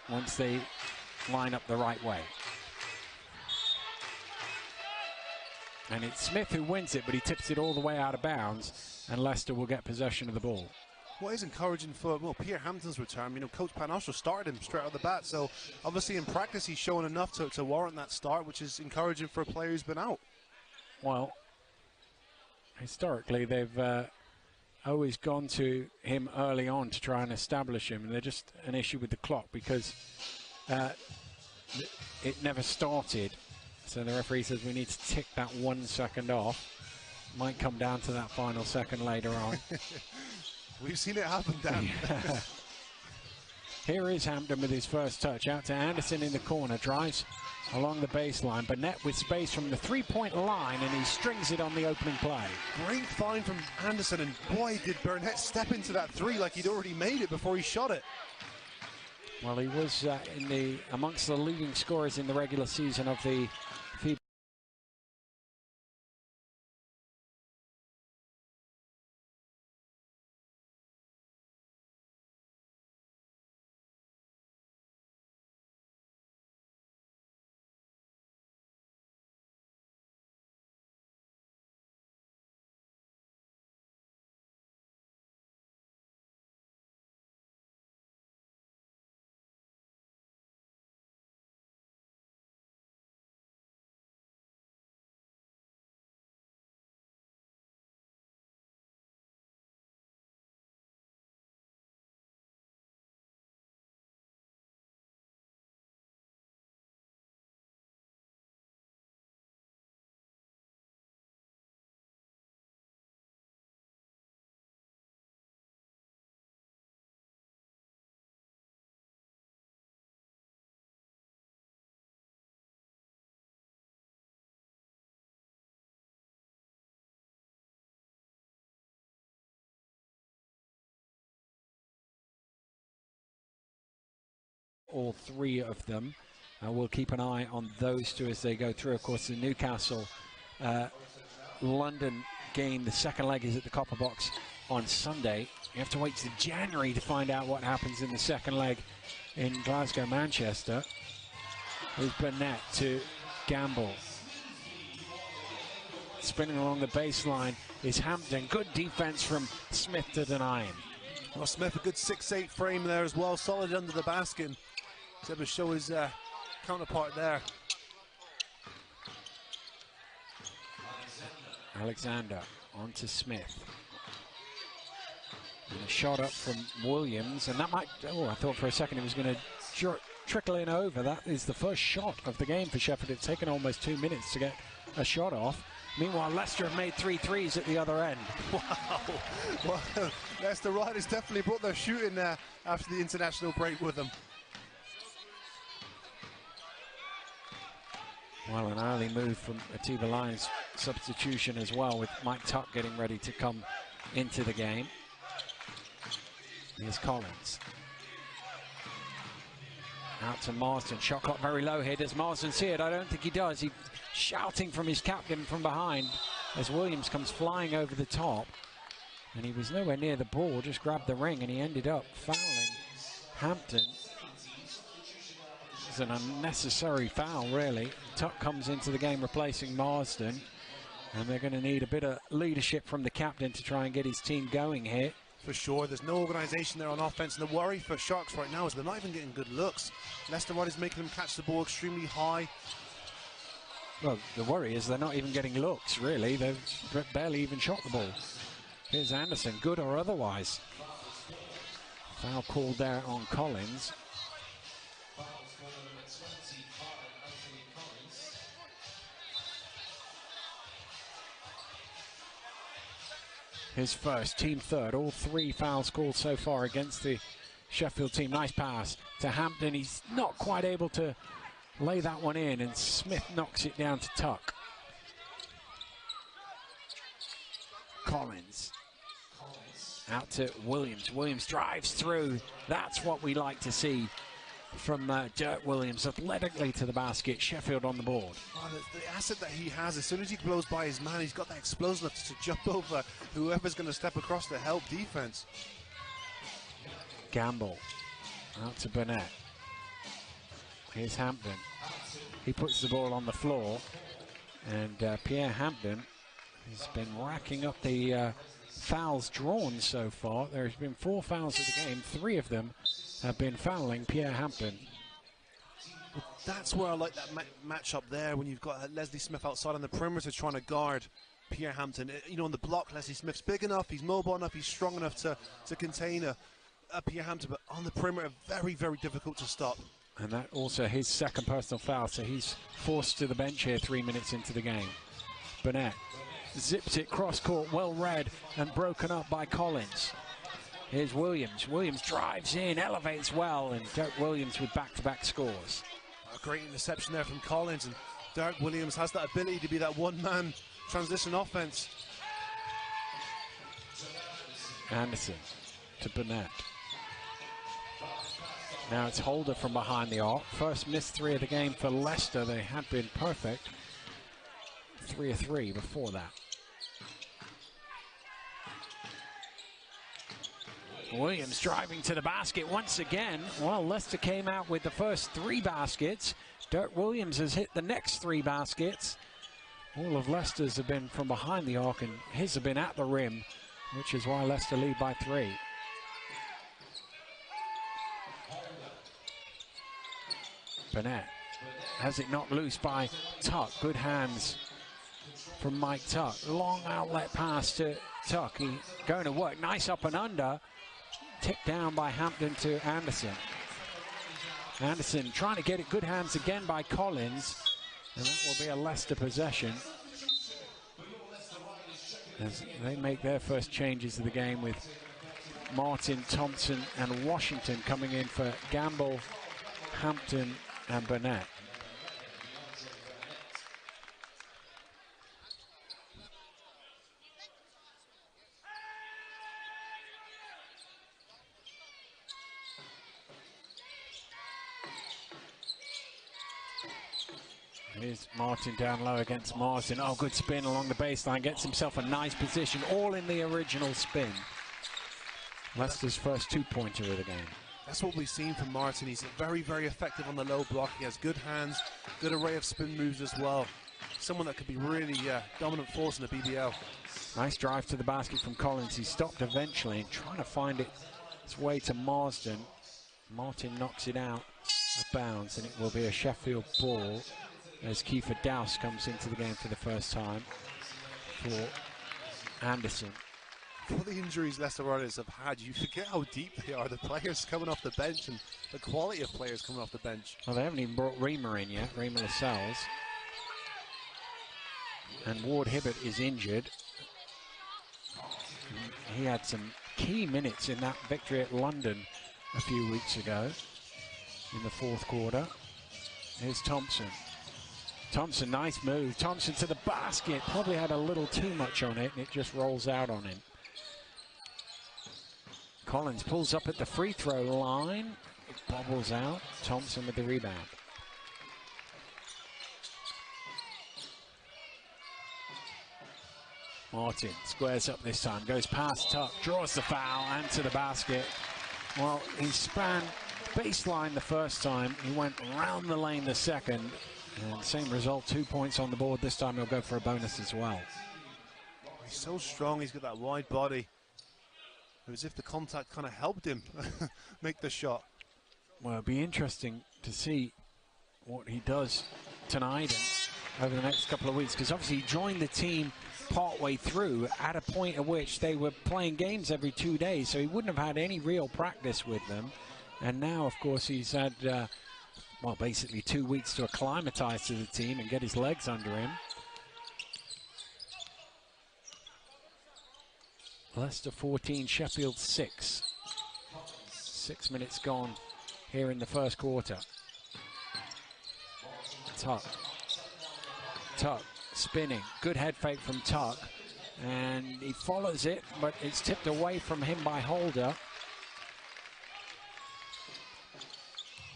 once they line up the right way. And it's Smith who wins it, but he tips it all the way out of bounds, and Leicester will get possession of the ball. What is encouraging for, well, Peter Hampton's return, you know, Coach Panosho started him straight out of the bat, so obviously in practice he's shown enough to warrant that start, which is encouraging for a player who's been out. Well, historically they've always gone to him early on to try and establish him, and they're just an issue with the clock because it never started. So the referee says we need to tick that 1 second off. Might come down to that final second later on. We've seen it happen, Dan. Yeah. Here is Hampton with his first touch. Out to Anderson in the corner. Drives along the baseline. Burnett with space from the three-point line, and he strings it on the opening play. Great find from Anderson, and boy, did Burnett step into that three like he'd already made it before he shot it. Well, he was amongst the leading scorers in the regular season of the FIBA. All three of them. We'll keep an eye on those two as they go through. Of course, the Newcastle London game, the second leg is at the Copper Box on Sunday. You have to wait to January to find out what happens in the second leg in Glasgow, Manchester. Here's Burnett to Gamble. Spinning along the baseline is Hampton. Good defense from Smith to deny him. Well, Smith, a good 6'8" frame there as well, solid under the basket. He's able to show his counterpart there. Alexander on to Smith. And a shot up from Williams, and that might, oh, I thought for a second it was going to trickle in over. That is the first shot of the game for Sheffield. It's taken almost 2 minutes to get a shot off. Meanwhile, Leicester have made 3 threes at the other end. Wow. Well, Leicester Riders definitely brought their shooting there after the international break with them. Well, an early move from Atiba Lyons, substitution as well, with Mike Tuck getting ready to come into the game. Here's Collins. Out to Marsden. Shot clock very low here. Does Marsden see it? I don't think he does. He's shouting from his captain from behind as Williams comes flying over the top. And he was nowhere near the ball, just grabbed the ring, and he ended up fouling Hampton. It's an unnecessary foul, really. Tuck comes into the game replacing Marsden, and they're going to need a bit of leadership from the captain to try and get his team going here. For sure, there's no organisation there on offense, and the worry for Sharks right now is they're not even getting good looks. Leicester Riders making them catch the ball extremely high. Well, the worry is they're not even getting looks, really. They've barely even shot the ball. Here's Anderson, good or otherwise. Foul called there on Collins. His first, team third, all 3 fouls called so far against the Sheffield team. Nice pass to Hampton. He's not quite able to lay that one in, and Smith knocks it down to Tuck. Collins. Out to Williams. Williams drives through. That's what we like to see from Dirk Williams, athletically to the basket. Sheffield on the board. Oh, the asset that he has, as soon as he blows by his man, he's got that explosiveness to jump over whoever's going to step across to help defense. Gamble out to Burnett. Here's Hampton. He puts the ball on the floor, and Pierre Hampton has been racking up the fouls drawn so far. There's been 4 fouls of the game. 3 of them have been fouling Pierre Hampton. Well, that's where I like that matchup there, when you've got Leslie Smith outside on the perimeter trying to guard Pierre Hampton. You know, on the block, Leslie Smith's big enough, he's mobile enough, he's strong enough to contain Pierre Hampton, but on the perimeter, very, very difficult to stop. And that also his second personal foul, so he's forced to the bench here 3 minutes into the game. Burnett zips it cross court, well read and broken up by Collins. Here's Williams. Williams drives in, elevates well, and Dirk Williams with back-to-back scores. A great interception there from Collins, and Dirk Williams has that ability to be that one-man transition offense. Anderson to Burnett. Now it's Holder from behind the arc. First missed 3 of the game for Leicester. They had been perfect. 3 of 3 before that. Williams driving to the basket once again. Well, Leicester came out with the first 3 baskets. Dirk Williams has hit the next 3 baskets. All of Leicester's have been from behind the arc, and his have been at the rim, which is why Leicester lead by 3. Burnett has it knocked loose by Tuck. Good hands from Mike Tuck. Long outlet pass to Tuck. He going to work. Nice up and under. Tipped down by Hampton to Anderson. Anderson trying to get it. Good hands again by Collins. And that will be a Leicester possession as they make their first changes of the game, with Martin, Thompson and Washington coming in for Gamble, Hampton and Burnett. Here's Martin down low against Marsden. Oh, good spin along the baseline. Gets himself a nice position, all in the original spin. Leicester's first 2-pointer of the game. That's what we've seen from Martin. He's very, very effective on the low block. He has good hands, good array of spin moves as well. Someone that could be really dominant force in the BBL. Nice drive to the basket from Collins. He stopped eventually and trying to find its way to Marsden. Martin knocks it out of bounds, and it will be a Sheffield ball as Kiefer Dowse comes into the game for the first time for Anderson. For the injuries Leicester Riders have had, you forget how deep they are. The players coming off the bench and the quality of players coming off the bench. Well, they haven't even brought Reamer in yet, Reamer Lascelles. And Ward Hibbert is injured. He had some key minutes in that victory at London a few weeks ago in the 4th quarter. Here's Thompson. Thompson, nice move. Thompson to the basket. Probably had a little too much on it, and it just rolls out on him. Collins pulls up at the free throw line. It bobbles out. Thompson with the rebound. Martin squares up this time. Goes past Tuck. Draws the foul and to the basket. Well, he span baseline the first time. He went round the lane the second. And same result, 2 points on the board. This time he'll go for a bonus as well. He's so strong. He's got that wide body. It was as if the contact kind of helped him make the shot. Well, it'll be interesting to see what he does tonight and over the next couple of weeks, because obviously he joined the team partway through at a point at which they were playing games every 2 days, so he wouldn't have had any real practice with them. And now, of course, he's had well, basically 2 weeks to acclimatize to the team and get his legs under him. Leicester 14, Sheffield 6. 6 minutes gone here in the first quarter. Tuck spinning, good head fake from Tuck, and he follows it, but it's tipped away from him by Holder.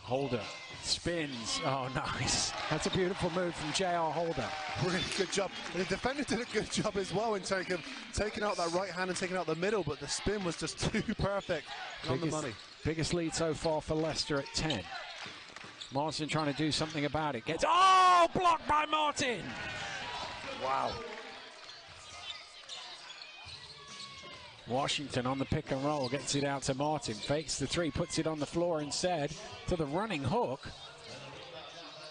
Holder spins. Oh, nice. That's a beautiful move from J.R. Holder. Really good job. And the defender did a good job as well in terms of taking out that right hand and taking out the middle, but the spin was just too perfect on the money. Biggest lead so far for Leicester at 10. Marsden trying to do something about it. Gets, oh, blocked by Martin. Wow. Washington on the pick and roll, gets it out to Martin. Fakes the three, puts it on the floor instead to the running hook.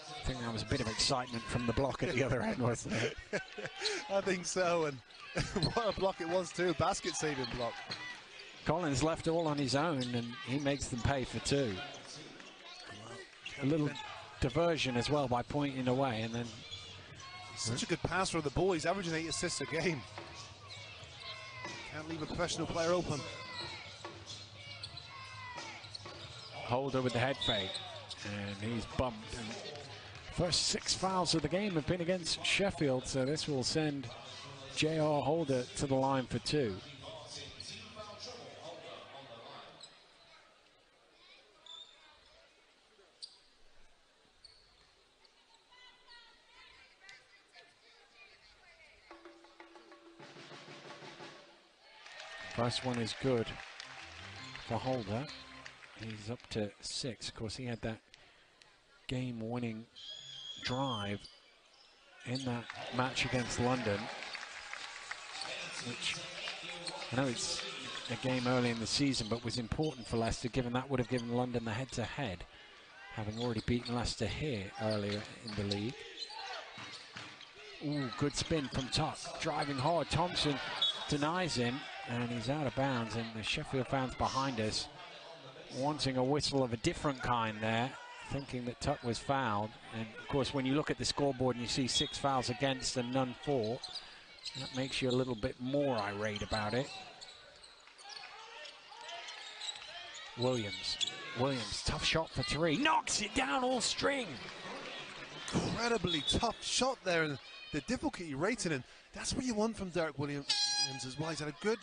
I think that was a bit of excitement from the block at the other end, wasn't it? I think so, and what a block it was too, basket-saving block. Collins left all on his own, and he makes them pay for two. A little diversion as well by pointing away, and then... Such a good passer of the ball. He's averaging 8 assists a game. Can't leave a professional player open. Holder with the head fake, and he's bumped. And first 6 fouls of the game have been against Sheffield, so this will send J.R. Holder to the line for two. First one is good for Holder. He's up to 6. Of course, he had that game-winning drive in that match against London, which I know it's a game early in the season, but was important for Leicester, given that would have given London the head-to-head, having already beaten Leicester here earlier in the league. Ooh, good spin from Tuck, driving hard. Thompson denies him, and he's out of bounds, and the Sheffield fans behind us wanting a whistle of a different kind there, thinking that Tuck was fouled. And of course, when you look at the scoreboard and you see 6 fouls against and none for, that makes you a little bit more irate about it. Williams, tough shot for 3, knocks it down all string. Incredibly tough shot there, and the difficulty rating, and that's what you want from Derek Williams as well. He's had a good,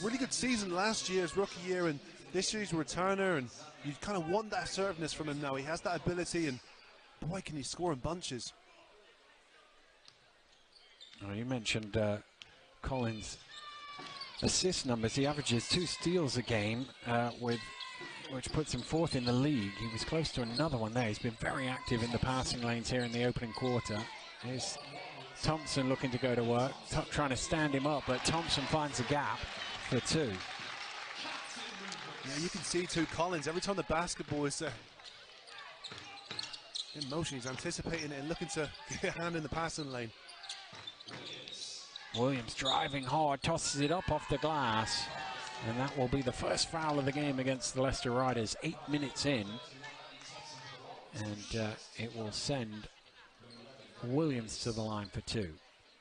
really good season last year, his rookie year, and this year he's a returner, and you kind of want that assertiveness from him now. He has that ability, and boy, can he score in bunches. Oh, you mentioned Collins' assist numbers. He averages 2 steals a game, which puts him 4th in the league. He was close to another one there. He's been very active in the passing lanes here in the opening quarter. Here's Thompson looking to go to work. Tuck trying to stand him up, but Thompson finds a gap for 2. Yeah, you can see too, Collins, every time the basketball is in motion, he's anticipating it and looking to get a hand in the passing lane. Williams driving hard, tosses it up off the glass, and that will be the first foul of the game against the Leicester Riders, 8 minutes in. And it will send Williams to the line for 2.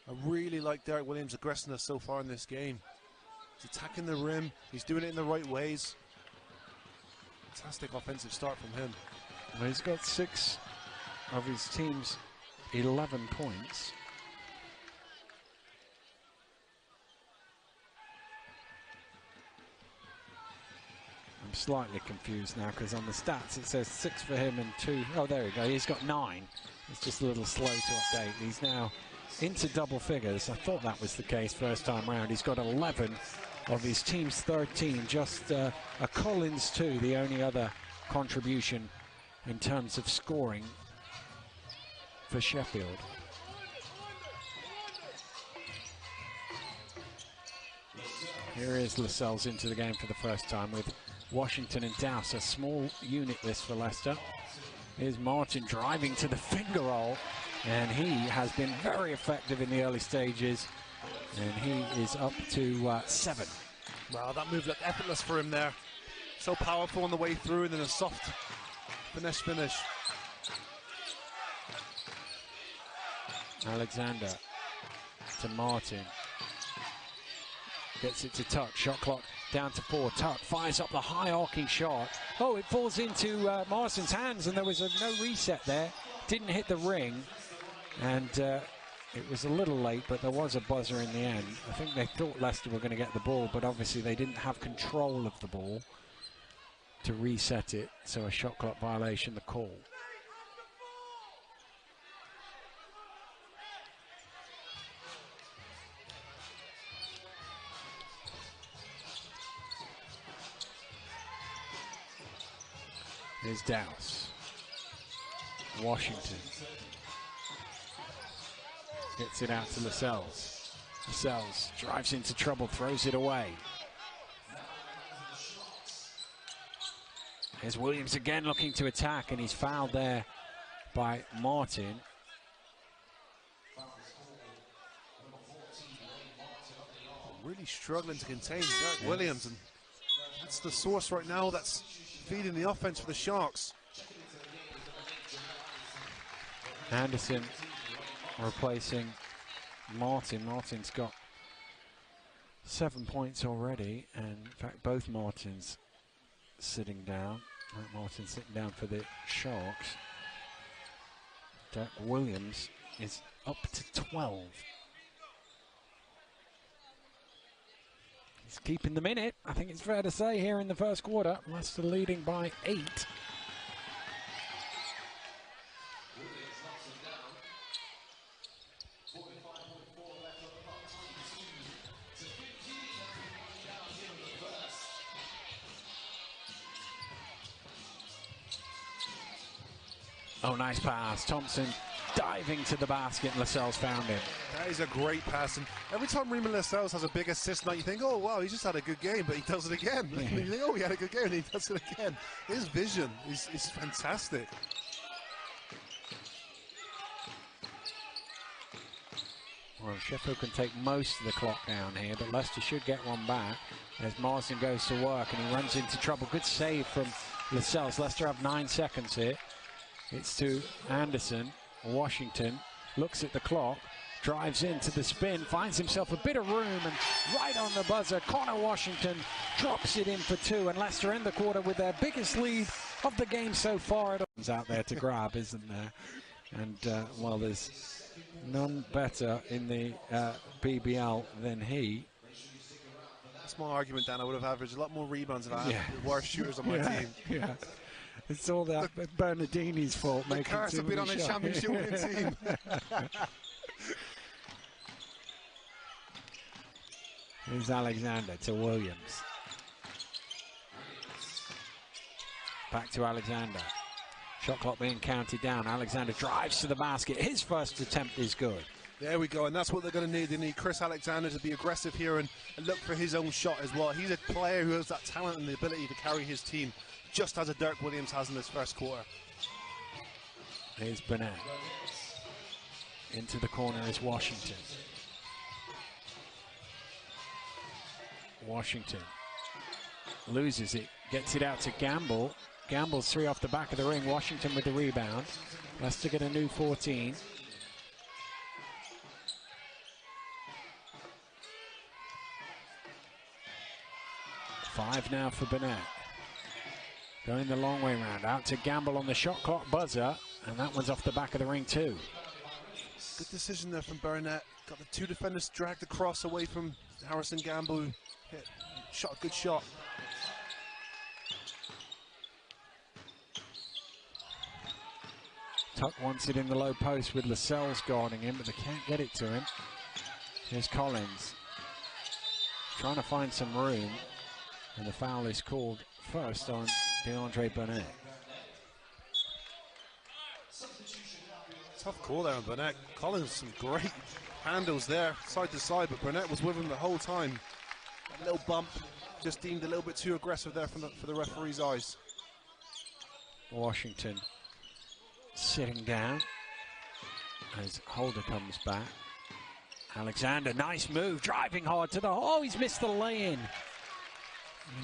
I really like Derek Williams' aggressiveness so far in this game. He's attacking the rim, he's doing it in the right ways. Fantastic offensive start from him. Well, he's got 6 of his team's 11 points. I'm slightly confused now because on the stats it says 6 for him and 2. Oh, there we go. He's got 9. It's just a little slow to update. He's now into double figures. I thought that was the case first time round. He's got 11 of his team's 13. Just a Collins 2, the only other contribution in terms of scoring for Sheffield. Here is Lascelles into the game for the first time with Washington and Dowse, a small unit this for Leicester. Here's Martin driving to the finger roll, and he has been very effective in the early stages, and he is up to 7. Wow, that move looked effortless for him there. So powerful on the way through, and then a soft finish. Alexander to Martin. Gets it to Tuck, shot clock down to 4. Tuck fires up the high arcing shot. Oh, it falls into Morrison's hands, and there was no reset there. Didn't hit the ring, and it was a little late, but there was a buzzer in the end. I think they thought Leicester were going to get the ball, but obviously they didn't have control of the ball to reset it, so a shot clock violation, the call. Here's Dowse. Washington gets it out to Lascelles. Lascelles drives into trouble, throws it away. Here's Williams again looking to attack, and he's fouled there by Martin. Really struggling to contain Derek Williams, and that's the source right now that's feeding the offense for the Sharks. Anderson replacing Martin. Martin's got 7 points already, and in fact both Martins sitting down. Martin sitting down for the Sharks. Derek Williams is up to 12. He's keeping them in it, I think it's fair to say, here in the first quarter. Leicester leading by 8. Oh, nice pass. Thompson diving to the basket, and Lascelles found him. That is a great pass, and every time Rima Lascelles has a big assist night, you think, oh wow, he just had a good game, but he does it again. Yeah. You think, oh, he had a good game, and he does it again. His vision is fantastic. Well, Sheffield can take most of the clock down here, but Leicester should get one back as Marsden goes to work, and he runs into trouble. Good save from Lascelles. Leicester have 9 seconds here. It's to Anderson. Washington looks at the clock, drives into the spin, finds himself a bit of room, and right on the buzzer, Connor Washington drops it in for 2, and Leicester end the quarter with their biggest lead of the game so far. It's out there to grab, isn't there? And, well, there's none better in the BBL than he. That's my argument, Dan. I would have averaged a lot more rebounds if I had the worst shooters on my team. Yeah. It's all that Bernardini's fault. The curse have been on a championship winning team. Here's Alexander to Williams. Back to Alexander. Shot clock being counted down. Alexander drives to the basket. His first attempt is good. There we go, and that's what they're going to need. They need Chris Alexander to be aggressive here and look for his own shot as well. He's a player who has that talent and the ability to carry his team, just as a Derek Williams has in this first quarter. Here's Burnett. Into the corner is Washington. Washington loses it, gets it out to Gamble. Gamble's 3 off the back of the ring. Washington with the rebound. Leicester get a new 14. Five now for Burnett. Going the long way round. Out to Gamble on the shot clock buzzer. And that one's off the back of the ring too. Good decision there from Burnett. Got the 2 defenders dragged across away from Harrison Gamble, who shot a good shot. Tuck wants it in the low post with Lascelles guarding him, but they can't get it to him. Here's Collins. Trying to find some room. And the foul is called first on DeAndre Burnett. Tough call there on Burnett. Collins, some great handles there, side to side, but Burnett was with him the whole time. A little bump, just deemed a little bit too aggressive there for the referee's eyes. Washington sitting down as Holder comes back. Alexander, nice move, driving hard to the, oh, he's missed the lay-in.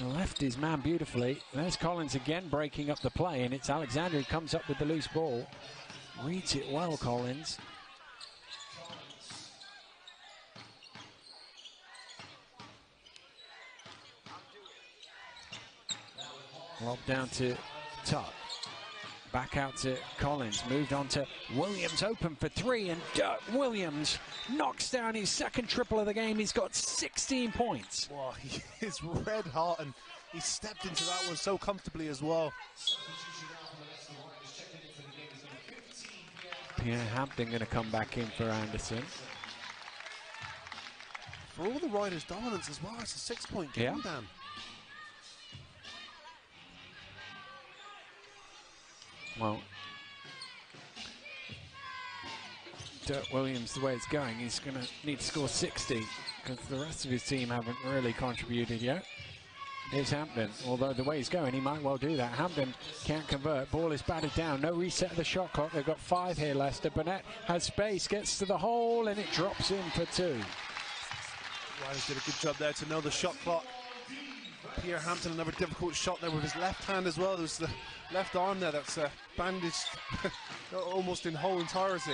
Left his man beautifully. There's Collins again breaking up the play, and it's Alexander who comes up with the loose ball. Reads it well, Collins. Lob down to Tuck. Back out to Collins. Moved on to Williams, open for 3, and Dirk Williams knocks down his second triple of the game. He's got 16 points. Wow, he is red hot, and he stepped into that one so comfortably as well. Pierre Hampton going to come back in for Anderson. For all the Riders' dominance as well, it's a 6-point game, Dan. Well, Dirk Williams, the way it's going, he's going to need to score 60 because the rest of his team haven't really contributed yet. Here's Hampton, although the way he's going, he might well do that. Hampton can't convert, ball is batted down, no reset of the shot clock. They've got 5 here, Leicester. Burnett has space, gets to the hole, and it drops in for 2. Riders did a good job there to know the shot clock. Pierre Hampton, another difficult shot there with his left hand as well. There's the left arm there that's bandaged almost in whole entirety.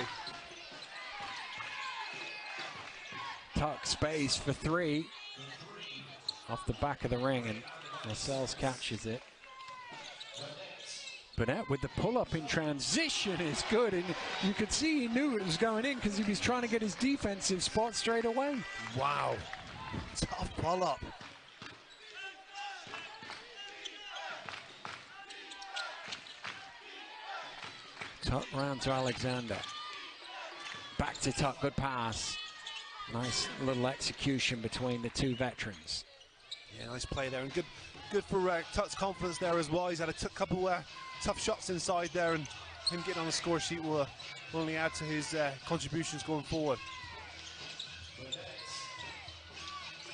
Tuck space for 3. Off the back of the ring, and Lascelles catches it. Burnett with the pull-up in transition is good, and you could see he knew it was going in because he was trying to get his defensive spot straight away. Wow, tough pull-up. Tuck round to Alexander. Back to Tuck, good pass. Nice little execution between the 2 veterans. Yeah, nice play there, and good for Tuck's confidence there as well. He's had a couple tough shots inside there, and him getting on the score sheet will only add to his contributions going forward.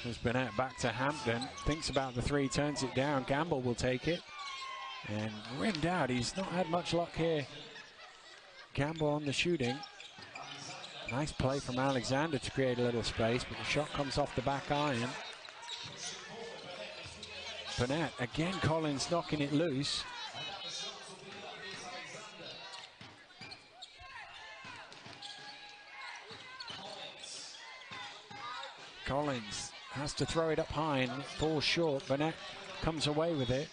There's Burnett back to Hampton, thinks about the 3, turns it down. Gamble will take it, and rimmed out. He's not had much luck here. Gamble on the shooting. Nice play from Alexander to create a little space, but the shot comes off the back iron. Burnett, again Collins knocking it loose. Collins has to throw it up high and it falls short. Burnett comes away with it.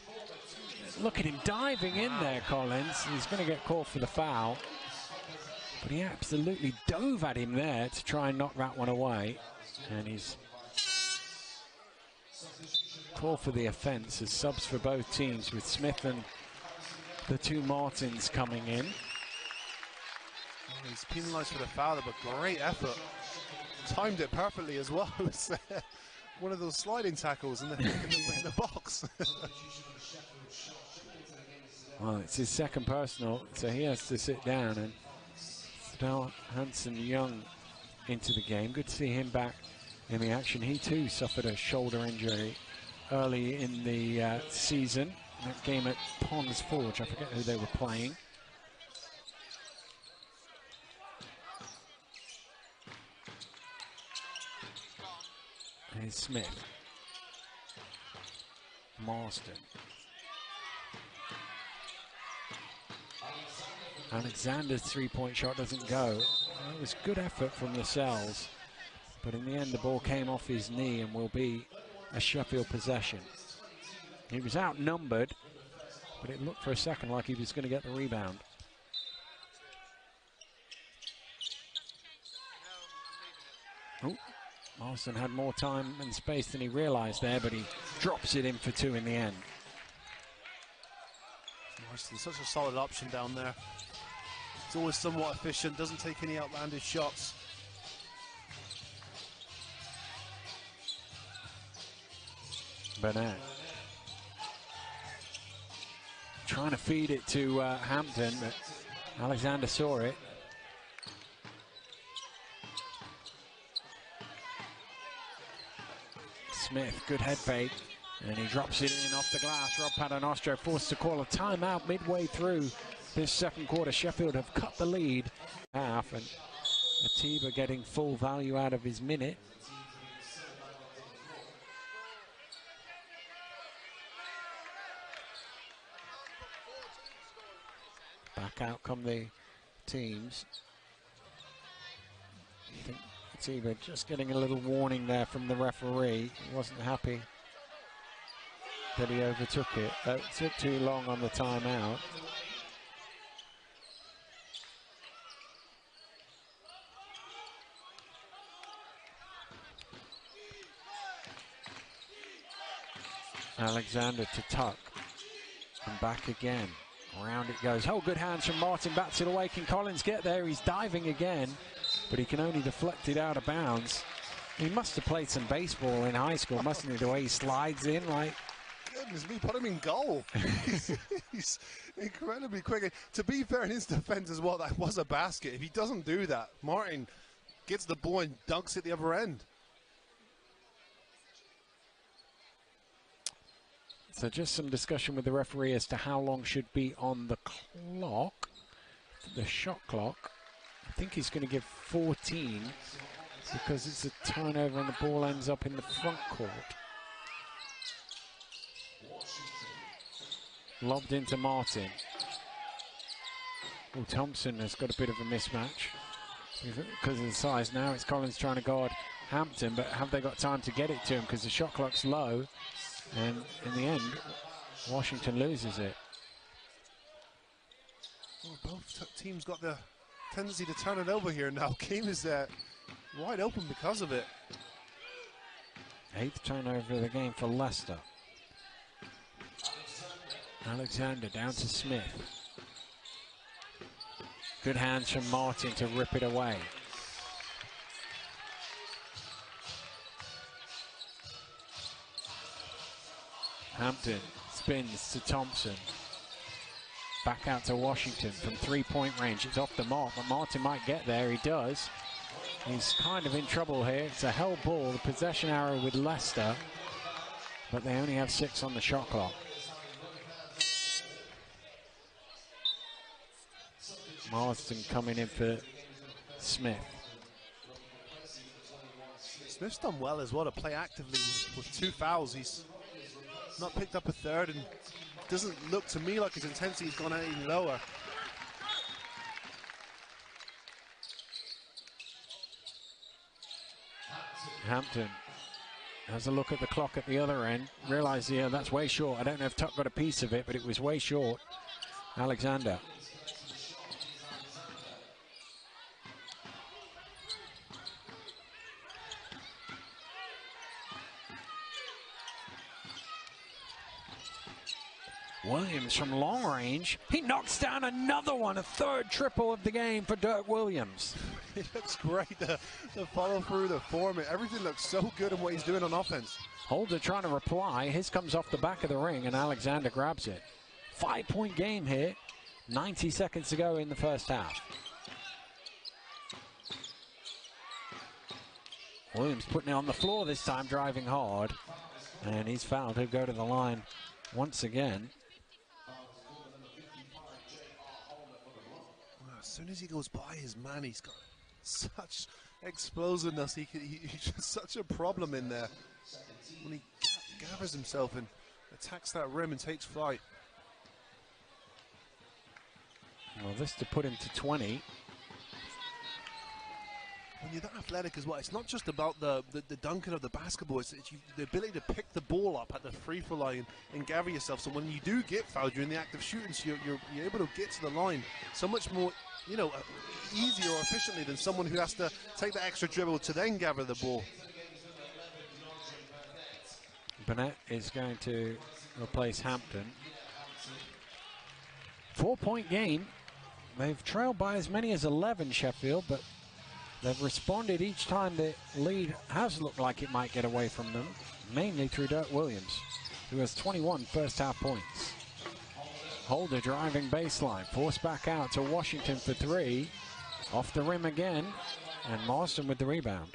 Look at him diving in there, Collins. He's going to get caught for the foul. But he absolutely dove at him there to try and knock that one away. And he's called for the offence as subs for both teams, with Smith and the 2 Martins coming in. He's penalised for the foul, but great effort. Timed it perfectly as well. It's one of those sliding tackles in the box. Well, it's his second personal, so he has to sit down, and now Hanson-Young into the game. Good to see him back in the action. He too suffered a shoulder injury early in the season. That game at Ponds Forge, I forget who they were playing. Here's Smith. Marston. Alexander's 3-point shot doesn't go. It was good effort from Lascelles, but in the end the ball came off his knee and will be a Sheffield possession. He was outnumbered, but it looked for a second like he was going to get the rebound. Oh, Marston had more time and space than he realized there, but he drops it in for 2 in the end. Marston's such a solid option down there. It's always somewhat efficient, doesn't take any outlandish shots. Burnett trying to feed it to Hampton, but Alexander saw it. Smith, good head fake, and he drops it in off the glass. Rob Paternostro forced to call a timeout midway through this second quarter. Sheffield have cut the lead half, and Atiba getting full value out of his minute. Back out come the teams. I think Atiba just getting a little warning there from the referee. He wasn't happy that he overtook it. It took too long on the timeout. Alexander to Tuck, and back again. Around it goes. Oh, good hands from Martin. Bats it away. Can Collins get there? He's diving again, but he can only deflect it out of bounds. He must have played some baseball in high school, mustn't he? The way he slides in, like. Good goodness me, put him in goal. He's incredibly quick. To be fair in his defense as well, that was a basket. If he doesn't do that, Martin gets the ball and dunks at the other end. So just some discussion with the referee as to how long should be on the clock, the shot clock. I think he's going to give 14 because it's a turnover and the ball ends up in the front court. Lobbed into Martin. Oh, Thompson has got a bit of a mismatch because of the size. Now it's Collins trying to guard Hampton, but have they got time to get it to him because the shot clock's low? And in the end, Washington loses it. Well, both teams got the tendency to turn it over here now. Game is wide open because of it. 8th turnover of the game for Leicester. Alexander down to Smith. Good hands from Martin to rip it away. Hampton spins to Thompson. Back out to Washington from 3-point range. It's off the mark, but Martin might get there. He does. He's kind of in trouble here. It's a held ball, the possession arrow with Leicester, but they only have 6 on the shot clock. Marsden coming in for Smith. Smith's done well as well to play actively with 2 fouls. He's not picked up a third and doesn't look to me like his intensity's gone any lower. Hampton has a look at the clock at the other end. Realize, yeah, that's way short. I don't know if Tuck got a piece of it, but it was way short. Alexander. Williams from long range. He knocks down another one, a 3rd triple of the game for Dirk Williams. It looks great, the follow through, the form, everything looks so good in what he's doing on offense. Holder trying to reply. His comes off the back of the ring and Alexander grabs it. 5-point game here. 90 seconds to go in the first half. Williams putting it on the floor this time, driving hard. And he's fouled. He'll go to the line once again. As soon as he goes by his man, he's got such explosiveness. He's just such a problem in there. When he gathers himself and attacks that rim and takes flight. Well, this to put him to 20. When you're that athletic as well, it's not just about the dunking of the basketball, it's the ability to pick the ball up at the free throw line and gather yourself. So when you do get fouled, you're in the act of shooting, so you're able to get to the line so much more, easier or efficiently than someone who has to take that extra dribble to then gather the ball. Burnett is going to replace Hampton. 4-point game. They've trailed by as many as 11, Sheffield, but they've responded each time the lead has looked like it might get away from them, mainly through Dirk Williams, who has 21 first-half points. Holder driving baseline, forced back out to Washington for 3. Off the rim again, and Marsden with the rebound.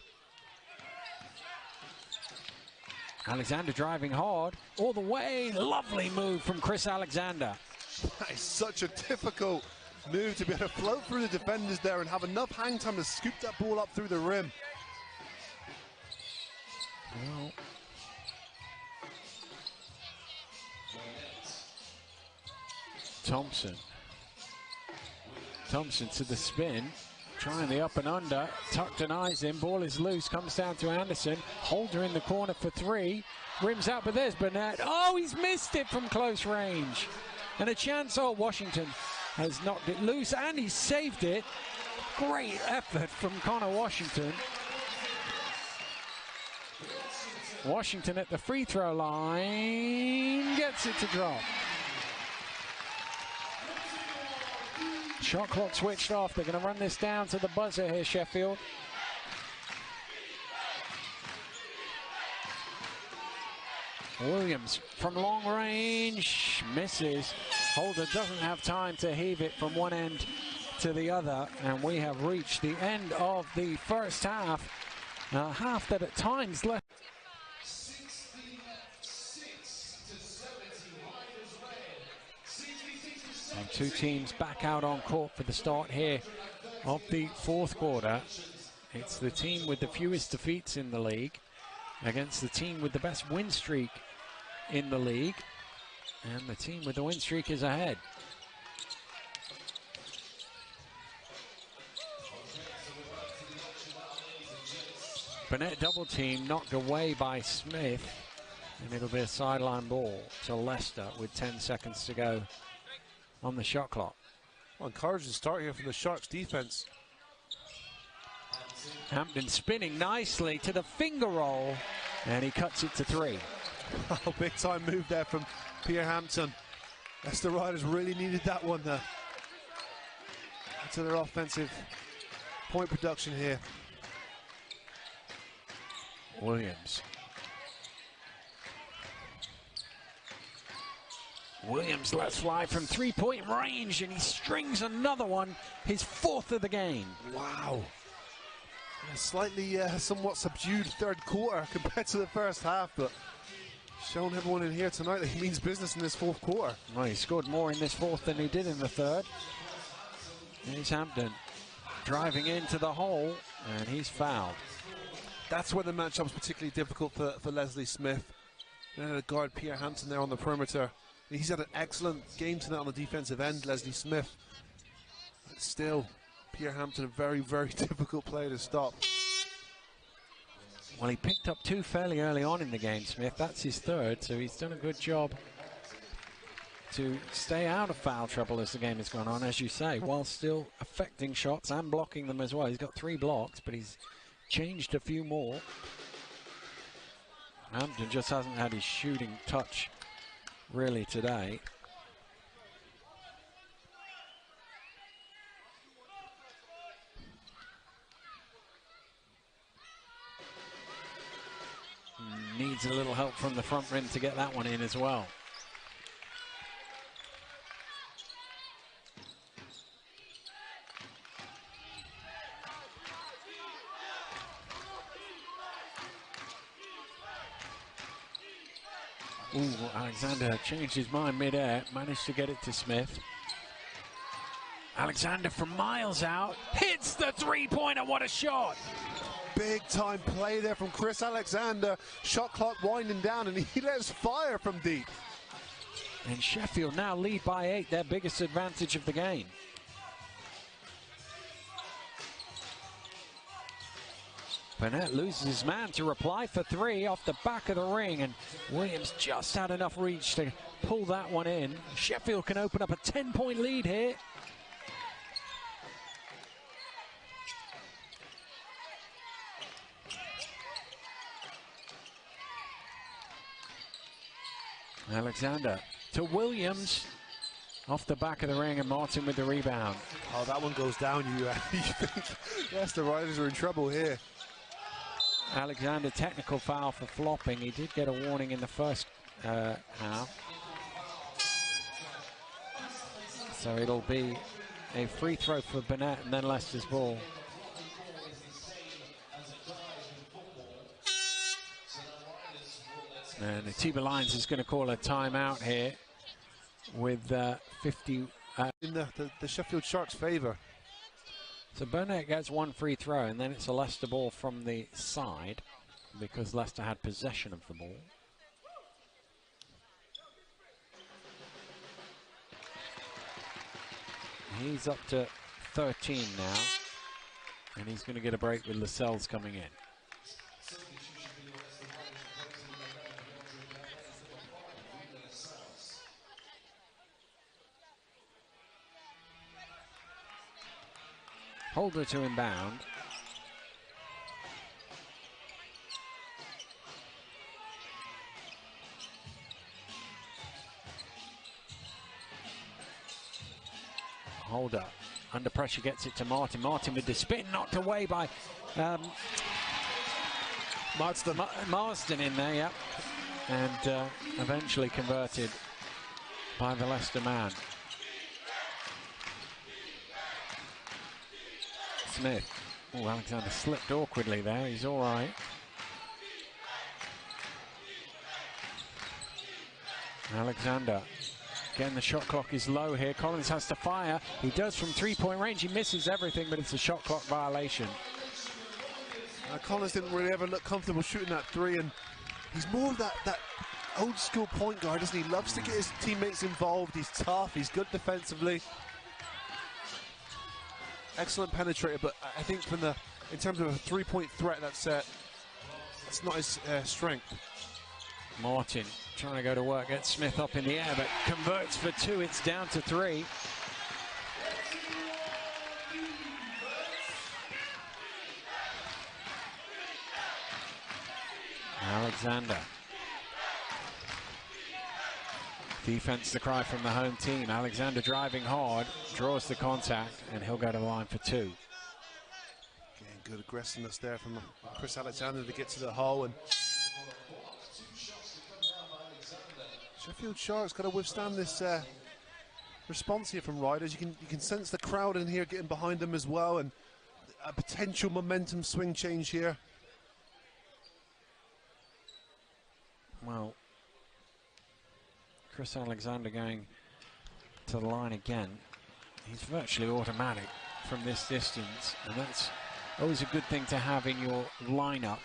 Alexander driving hard all the way. Lovely move from Chris Alexander. That is such a difficult move to be able to float through the defenders there and have enough hang time to scoop that ball up through the rim. Well, Thompson to the spin, trying the up and under, Tuck denies him, ball is loose, comes down to Anderson, Holder in the corner for 3, rims out, but there's Burnett. Oh, he's missed it from close range. And a chance, Washington has knocked it loose, and he saved it. Great effort from Connor Washington. Washington at the free throw line, gets it to drop. Shot clock switched off. They're going to run this down to the buzzer here, Sheffield. Williams from long range misses. Holder doesn't have time to heave it from one end to the other, and we have reached the end of the first half. A half that at times left. And two teams back out on court for the start here of the fourth quarter. It's the team with the fewest defeats in the league against the team with the best win streak in the league, and the team with the win streak is ahead. Burnett double team knocked away by Smith, and it'll be a sideline ball to Leicester with 10 seconds to go on the shot clock. Well, encouraging start here from the Sharks defense. Hampton spinning nicely to the finger roll, and he cuts it to 3. Oh, big time move there from Pierre Hampton. Leicester Riders really needed that one there. To their offensive point production here. Williams. Williams lets fly from 3-point range, and he strings another one, his 4th of the game. Wow. A slightly somewhat subdued third quarter compared to the first half, but showing everyone in here tonight that he means business in this fourth quarter. Well, he scored more in this fourth than he did in the third. Here's Hampton driving into the hole, and he's fouled. That's where the matchup's particularly difficult for Leslie Smith. They're going to guard Pierre Hampton there on the perimeter. He's had an excellent game tonight on the defensive end, Leslie Smith. But still, Pierre Hampton, a very, very difficult player to stop. Well, he picked up 2 fairly early on in the game, Smith. That's his 3rd, so he's done a good job to stay out of foul trouble as the game has gone on, as you say, while still affecting shots and blocking them as well. He's got 3 blocks, but he's changed a few more. Hampton just hasn't had his shooting touch really today. Needs a little help from the front rim to get that one in as well. Ooh, Alexander changed his mind mid-air, managed to get it to Smith. Alexander from miles out, hits the 3-pointer, what a shot! Big time play there from Chris Alexander. Shot clock winding down, and he lets fire from deep. And Sheffield now lead by 8, their biggest advantage of the game. Burnett loses his man to reply for 3 off the back of the ring, and Williams just had enough reach to pull that one in. Sheffield can open up a 10-point lead here. Alexander to Williams off the back of the ring, and Martin with the rebound. Oh, that one goes down. You think, yes, the Riders are in trouble here. Alexander, technical foul for flopping. He did get a warning in the first half. So it'll be a free throw for Burnett, and then Leicester's ball. And the Tiba Lions is going to call a timeout here with 50. In the Sheffield Sharks' favour. So Burnett gets 1 free throw, and then it's a Leicester ball from the side because Leicester had possession of the ball. He's up to 13 now, and he's going to get a break with Lascelles coming in. Holder to inbound. Holder under pressure gets it to Martin. Martin with the spin, knocked away by Marsden in there, yeah. and eventually converted by the Leicester man. Smith. Oh, Alexander slipped awkwardly there. He's all right. Alexander. Again, the shot clock is low here. Collins has to fire. He does from three-point range. He misses everything, but it's a shot clock violation. Collins didn't really ever look comfortable shooting that three, and he's more of that old school point guard, isn't he? Loves to get his teammates involved. He's tough. He's good defensively. Excellent penetrator, but I think in terms of a three-point threat, that's not his strength. Martin trying to go to work, gets Smith up in the air, but converts for two. It's down to three. Alexander. Defense the cry from the home team. Alexander driving hard, draws the contact, and he'll go to the line for two. Again, good aggressiveness there from Chris Alexander to get to the hole, and Sheffield Sharks got to withstand this response here from Riders. You can sense the crowd in here getting behind them as well, and a potential momentum swing change here. Well, Chris Alexander going to the line again. He's virtually automatic from this distance, and that's always a good thing to have in your lineup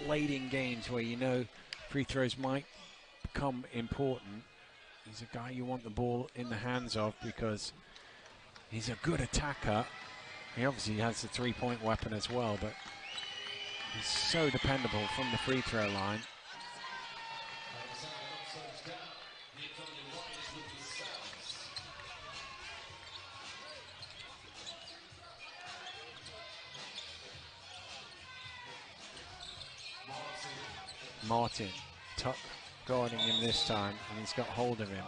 late in games where you know free throws might become important. He's a guy you want the ball in the hands of because he's a good attacker. He obviously has the three-point weapon as well, but he's so dependable from the free throw line. Martin, Tuck guarding him this time, and he's got hold of him.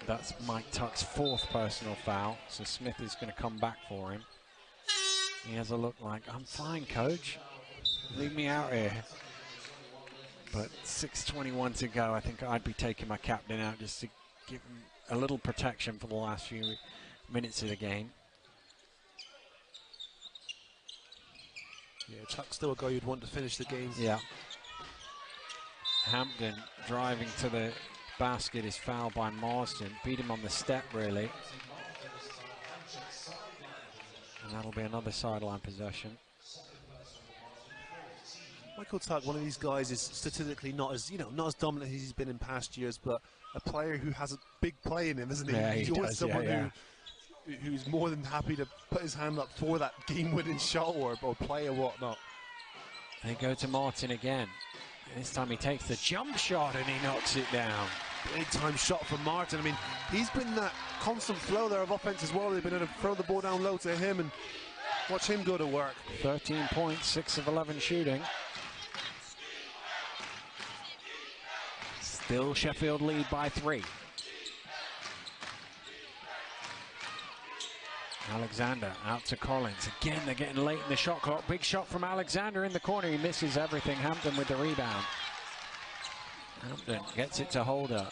That's Mike Tuck's fourth personal foul, so Smith is going to come back for him. He has a look like, I'm fine, coach. Leave me out here. But 6:21 to go. I think I'd be taking my captain out just to give him a little protection for the last few minutes of the game. Yeah, Tuck's still a guy you'd want to finish the game. Yeah. Hampton driving to the basket is fouled by Marsden. Beat him on the step, really. And that'll be another sideline possession. Michael Tuck, one of these guys, is statistically not as dominant as he's been in past years, but a player who has a big play in him, isn't he? Yeah, he's always does, someone who's more than happy to put his hand up for that game-winning shot or play or whatnot. They go to Martin again. This time he takes the jump shot and he knocks it down. Big-time shot from Martin. I mean, he's been that constant flow there of offense as well. They've been able to throw the ball down low to him and watch him go to work. 13 points, 6 of 11 shooting. Still Sheffield lead by 3. Alexander out to Collins. Again, they're getting late in the shot clock. Big shot from Alexander in the corner. He misses everything. Hampton with the rebound. Hampton gets it to Holder.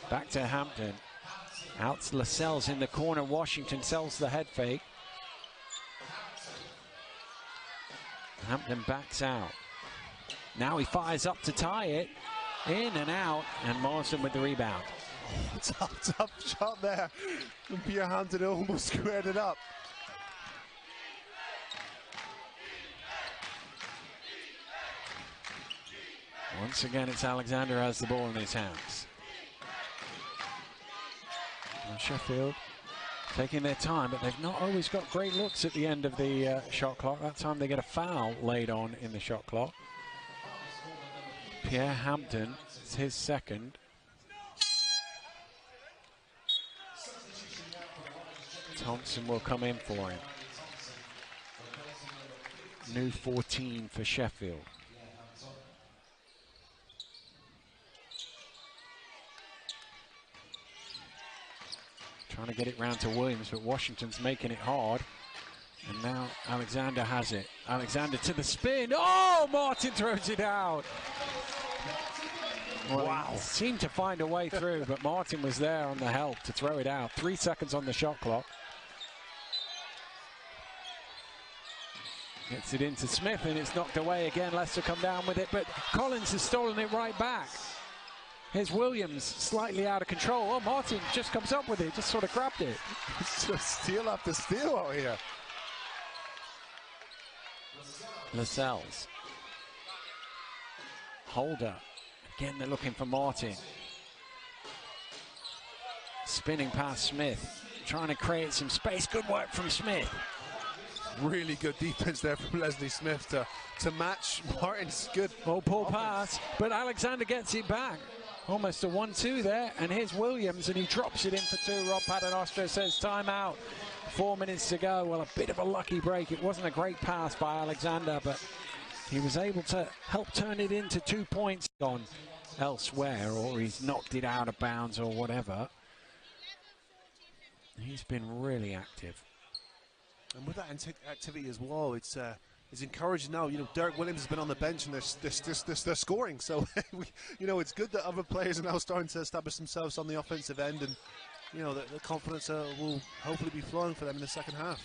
Back to Hampton. Out to Lascelles in the corner. Washington sells the head fake. Hampton backs out. Now he fires up to tie it. In and out. And Marsden with the rebound. Tough shot there. And Pierre Hampton almost squared it up. Once again, it's Alexander has the ball in his hands. Well, Sheffield taking their time, but they've not always got great looks at the end of the shot clock. That time they get a foul laid on in the shot clock. Pierre Hampton, it's his second. Thompson will come in for him. New 14 for Sheffield. Trying to get it round to Williams, but Washington's making it hard. And now Alexander has it. Alexander to the spin. Oh, Martin throws it out. Well, wow. He seemed to find a way through, but Martin was there on the help to throw it out. 3 seconds on the shot clock. Gets it into Smith, and it's knocked away again. Leicester come down with it, but Collins has stolen it right back. Here's Williams, slightly out of control. Oh, Martin just comes up with it, just sort of grabbed it. It's just steal after steal out here. Lascelles. Holder. Again, they're looking for Martin. Spinning past Smith. Trying to create some space. Good work from Smith. Really good defense there from Leslie Smith to match Martin's good. Oh, poor pass, but Alexander gets it back. Almost a 1-2 there, and here's Williams, and he drops it in for 2. Rob Paternoster says timeout. 4 minutes to go. Well, a bit of a lucky break. It wasn't a great pass by Alexander, but he was able to help turn it into 2 points gone elsewhere, or he's knocked it out of bounds or whatever. He's been really active. And with that activity as well, it's encouraging now. You know, Derek Williams has been on the bench and they're scoring. So, you know, it's good that other players are now starting to establish themselves on the offensive end, and you know, the confidence will hopefully be flowing for them in the second half.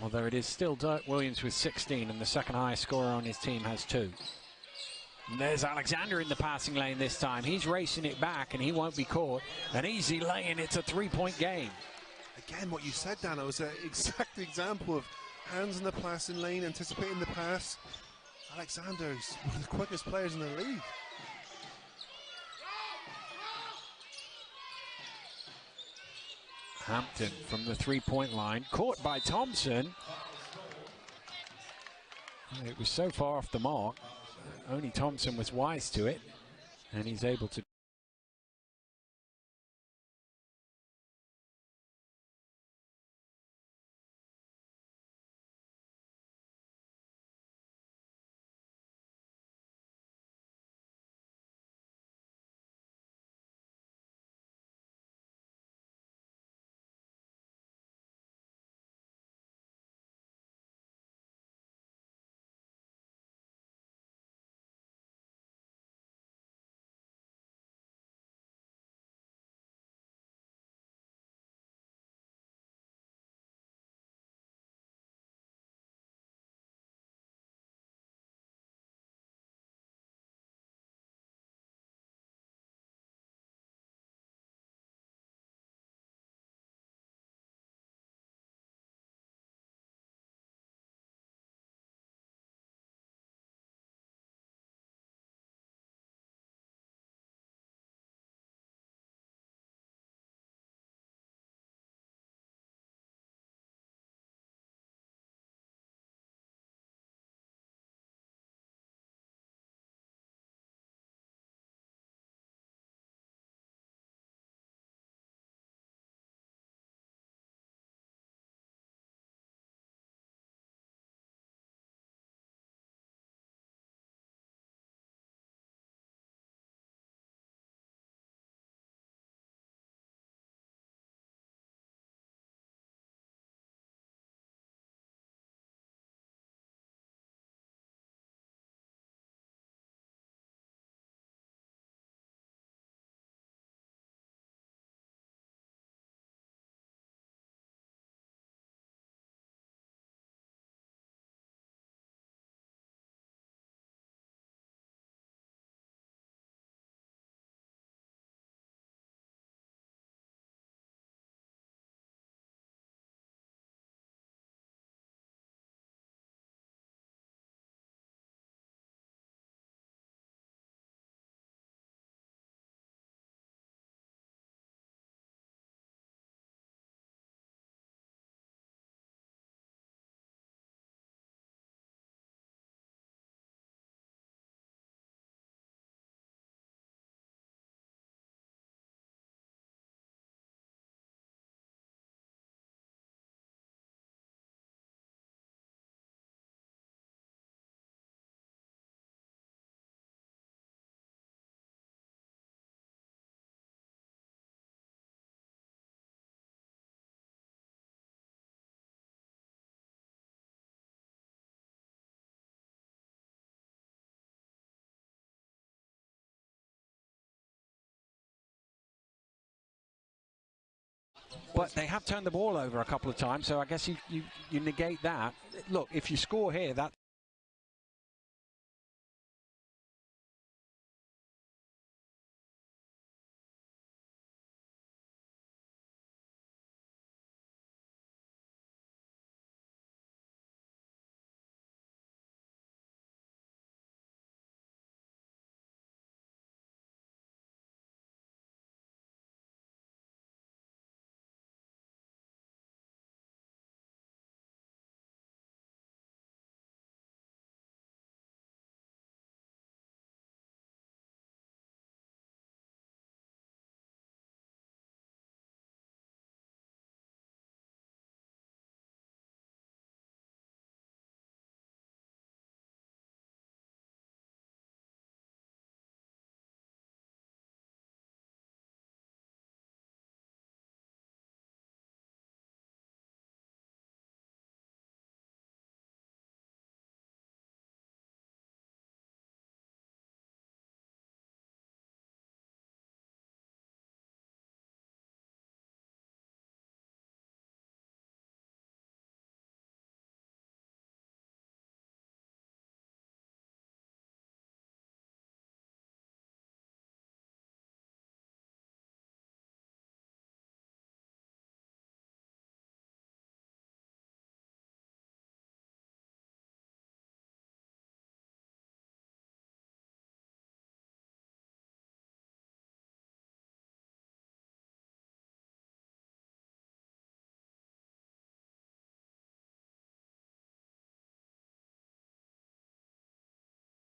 Well, there it is. Still Derek Williams with 16, and the second highest scorer on his team has 2. And there's Alexander in the passing lane this time. He's racing it back, and he won't be caught. An easy lane. It's a 3-point game. Again, what you said, Dan, it was an exact example of hands in the passing lane, anticipating the pass. Alexander is one of the quickest players in the league. Hampton from the 3-point line, caught by Thompson. It was so far off the mark. Only Thompson was wise to it, and he's able to But they have turned the ball over a couple of times, so I guess you negate that. Look, if you score here, that